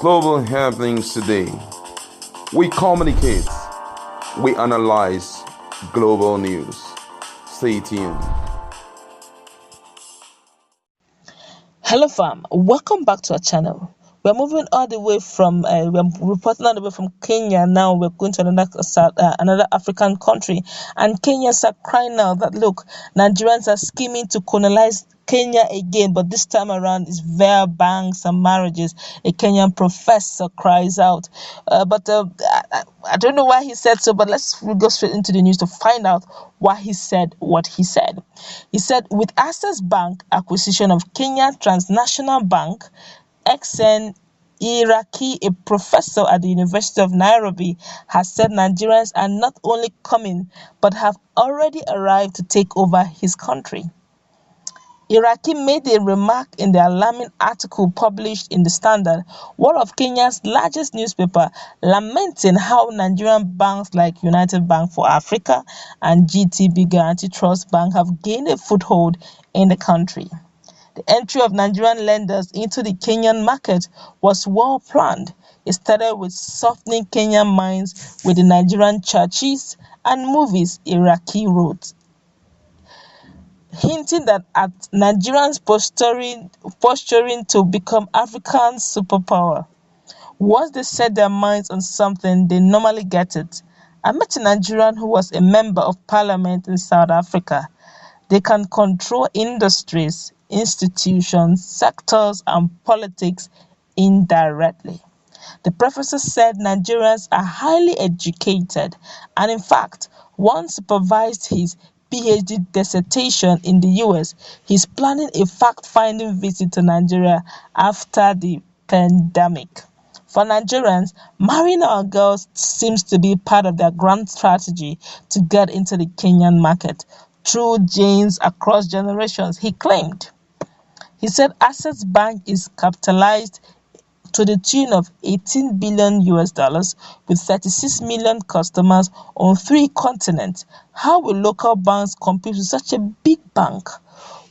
global happenings today. We communicate, we analyze global news. Stay tuned. Hello fam, welcome back to our channel. We're moving all the way from we're reporting all the way from Kenya. Now we're going to another African country, and Kenyans are crying out that look, Nigerians are scheming to colonize Kenya again, but this time around it's via banks and marriages. A Kenyan professor cries out, but I don't know why he said so, but let's go straight into the news to find out why he said what he said. He said, with Access Bank acquisition of Kenya Transnational Bank, XN Iraki, a professor at the University of Nairobi, has said Nigerians are not only coming but have already arrived to take over his country. Iraki made a remark in the alarming article published in The Standard, one of Kenya's largest newspaper, lamenting how Nigerian banks like United Bank for Africa and GTB Guarantee Trust Bank have gained a foothold in the country. The entry of Nigerian lenders into the Kenyan market was well planned. It started with softening Kenyan minds with the Nigerian churches and movies, Iraki wrote, hinting that at Nigerians posturing to become African superpower. Once they set their minds on something, they normally get it. I met a Nigerian who was a member of parliament in South Africa. They can control industries, institutions, sectors, and politics indirectly. The professor said Nigerians are highly educated, and in fact, one supervised his PhD dissertation in the US. He's planning a fact-finding visit to Nigeria after the pandemic. For Nigerians, marrying our girls seems to be part of their grand strategy to get into the Kenyan market through genes across generations, he claimed. He said Access Bank is capitalized to the tune of $18 billion with 36 million customers on 3 continents. How will local banks compete with such a big bank?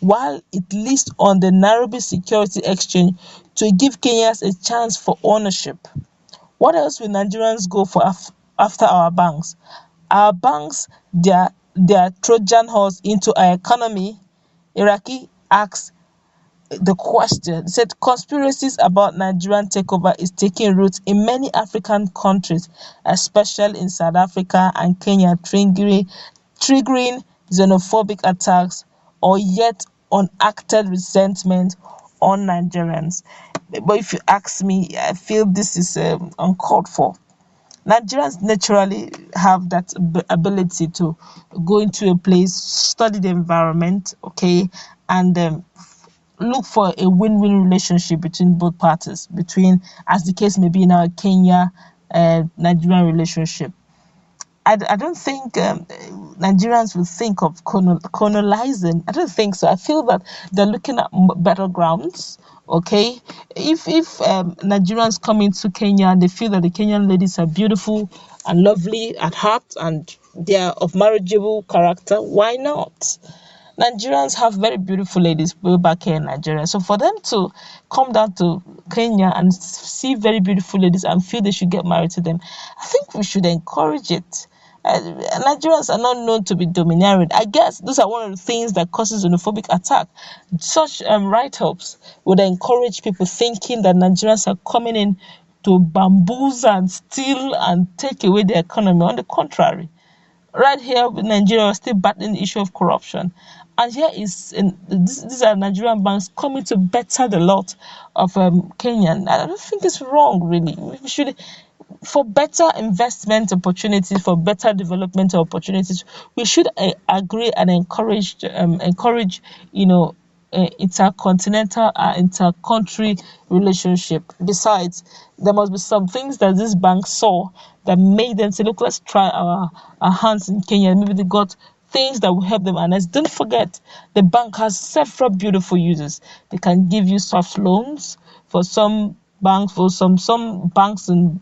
While it lists on the Nairobi Security Exchange to give Kenyans a chance for ownership. What else will Nigerians go for after our banks? Our banks, their Trojan horse into our economy? Iraki asked the question. He said conspiracies about Nigerian takeover is taking root in many African countries, especially in South Africa and Kenya, triggering xenophobic attacks or yet unacted resentment on Nigerians. But if you ask me, I feel this is uncalled for. Nigerians naturally have that ability to go into a place, study the environment, okay, and look for a win-win relationship between both parties, as the case may be in our Kenya Nigerian relationship. I don't think Nigerians will think of colonizing. I don't think so. I feel that they're looking at better grounds. Okay, if Nigerians come into Kenya and they feel that the Kenyan ladies are beautiful and lovely at heart and they are of marriageable character, why not? Nigerians have very beautiful ladies way back here in Nigeria. So for them to come down to Kenya and see very beautiful ladies and feel they should get married to them, I think we should encourage it. Nigerians are not known to be domineering. I guess those are one of the things that causes xenophobic attack. Such write-ups would encourage people thinking that Nigerians are coming in to bamboozle and steal and take away the economy. On the contrary, right here in Nigeria, we're still battling the issue of corruption. And here these are Nigerian banks coming to better the lot of Kenyan. I don't think it's wrong, really. We should, for better investment opportunities, for better development opportunities, we should agree and encourage, intercontinental, inter-country relationship. Besides, there must be some things that this bank saw that made them say, look, let's try our hands in Kenya. Maybe they got things that will help them. And don't forget, the bank has several beautiful uses. They can give you soft loans for some banks, for some banks in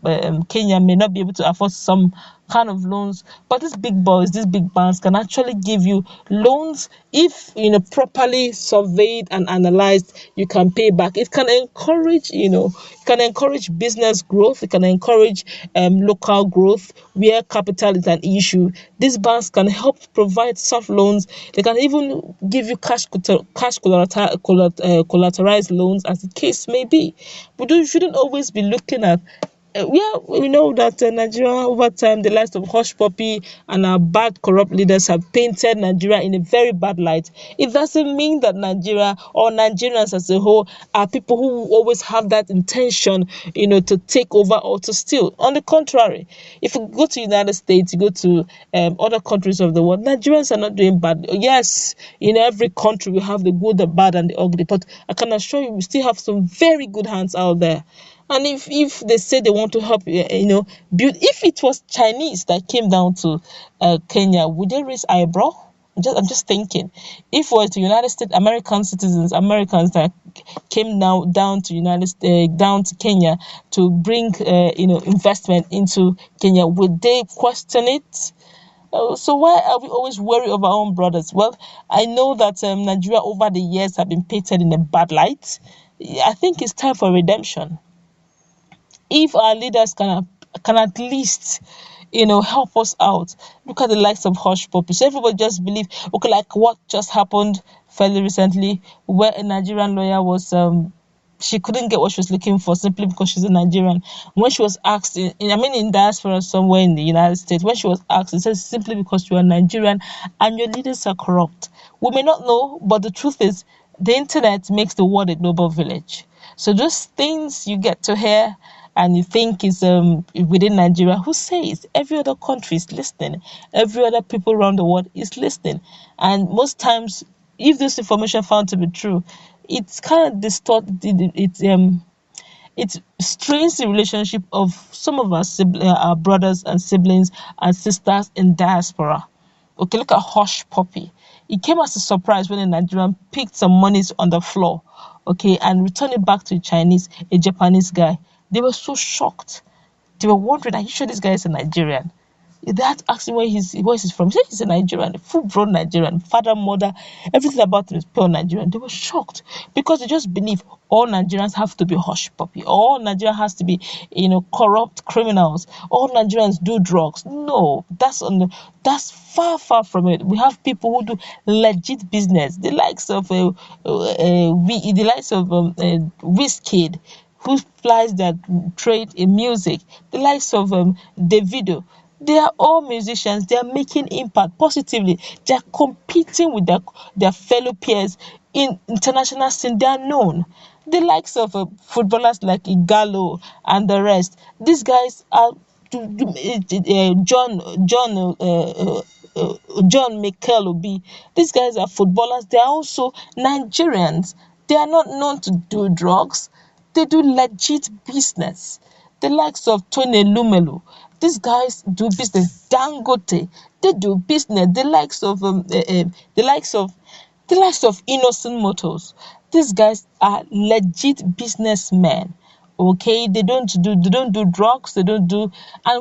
Kenya may not be able to afford some kind of loans, but these big boys, these big banks can actually give you loans if properly surveyed and analyzed. You can pay back. It can encourage business growth. It can encourage local growth where capital is an issue. These banks can help provide soft loans. They can even give you collateralized loans, as the case may be. We shouldn't always be looking at yeah, we know that Nigeria over time, the likes of Hush Puppy and our bad corrupt leaders have painted Nigeria in a very bad light. It doesn't mean that Nigeria or Nigerians as a whole are people who always have that intention, to take over or to steal. On the contrary, if you go to United States, you go to other countries of the world, Nigerians are not doing bad. Yes, in every country we have the good, the bad, and the ugly, but I can assure you, we still have some very good hands out there. And if they say they want to help, build, if it was Chinese that came down to Kenya, would they raise eyebrow? I'm just thinking, if it was the United States, American citizens, Americans that came now down to Kenya to bring investment into Kenya, would they question it? So why are we always worried of our own brothers? Well, I know that Nigeria over the years have been painted in a bad light. I think it's time for redemption. If our leaders can at least help us out. Look at the likes of Hush Puppies. Everybody just believe, okay, like what just happened fairly recently, where a Nigerian lawyer was she couldn't get what she was looking for simply because she's a Nigerian. When she was asked, in diaspora somewhere in the United States, when she was asked, it says simply because you are Nigerian and your leaders are corrupt. We may not know, but the truth is, the internet makes the world a global village. So those things you get to hear and you think is within Nigeria, who says every other country is listening, every other people around the world is listening, and most times, if this information found to be true, it's kind of it strains the relationship of some of our brothers and siblings and sisters in diaspora. Okay, look at Hush Puppy. It came as a surprise when a Nigerian picked some monies on the floor, okay, and returned it back to a Japanese guy. They were so shocked. They were wondering, are you sure this guy is a Nigerian? They had to ask him where he's from. He said he's a Nigerian, a full-blown Nigerian, father, mother, everything about him is pure Nigerian. They were shocked because they just believe all Nigerians have to be hush puppy. All Nigeria has to be, corrupt criminals. All Nigerians do drugs. No, that's far, far from it. We have people who do legit business. The likes of Wizkid, who flies their trade in music. The likes of Davido. They are all musicians. They are making impact positively. They are competing with their fellow peers in international scene. They are known. The likes of footballers like Igalo and the rest. These guys are John Mikel Obi. These guys are footballers. They are also Nigerians. They are not known to do drugs. They do legit business. The likes of Tony Lumelu, these guys do business. Dangote, they do business. The likes of Innocent Motors, these guys are legit businessmen. Okay, they don't do drugs, and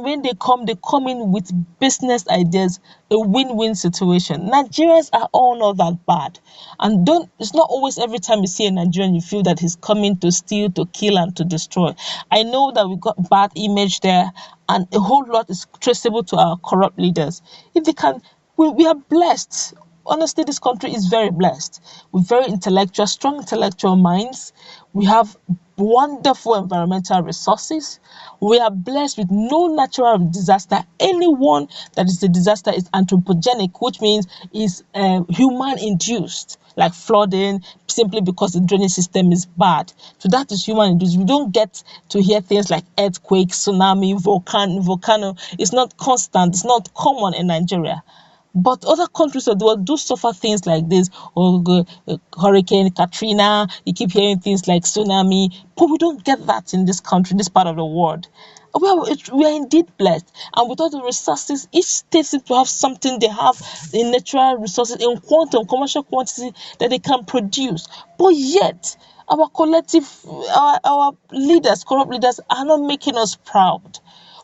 when they come in with business ideas, a win-win situation. Nigerians are all not that bad, and don't it's not always every time you see a Nigerian you feel that he's coming to steal, to kill, and to destroy. I know that we got bad image there, and a whole lot is traceable to our corrupt leaders. If they can, we are blessed. Honestly, this country is very blessed with very intellectual, strong intellectual minds. We have wonderful environmental resources. We are blessed with no natural disaster. Anyone that is a disaster is anthropogenic, which means is human induced, like flooding, simply because the drainage system is bad. So that is human induced. We don't get to hear things like earthquake, tsunami, volcano. It's not constant. It's not common in Nigeria. But other countries of the world do suffer things like this, or Hurricane Katrina. You keep hearing things like tsunami, but we don't get that in this country, in this part of the world. We are indeed blessed, and with all the resources, each state seems to have something. They have in natural resources in quantum, commercial quantity that they can produce. But yet, Our collective, our leaders, corrupt leaders, are not making us proud.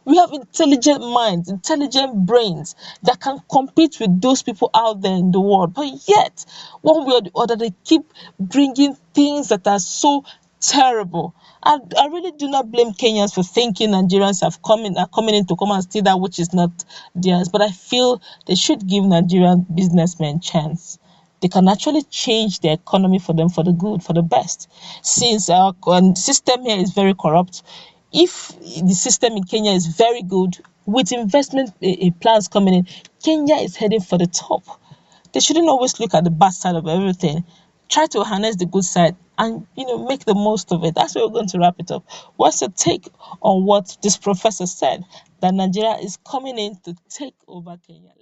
We have intelligent minds, intelligent brains that can compete with those people out there in the world. But yet, one way or the other, they keep bringing things that are so terrible. And I really do not blame Kenyans for thinking Nigerians are coming in to come and steal that which is not theirs. But I feel they should give Nigerian businessmen chance. They can actually change the economy for them, for the good, for the best. Since our system here is very corrupt, if the system in Kenya is very good, with investment plans coming in, Kenya is heading for the top. They shouldn't always look at the bad side of everything. Try to harness the good side and make the most of it. That's where we're going to wrap it up. What's your take on what this professor said, that Nigeria is coming in to take over Kenya?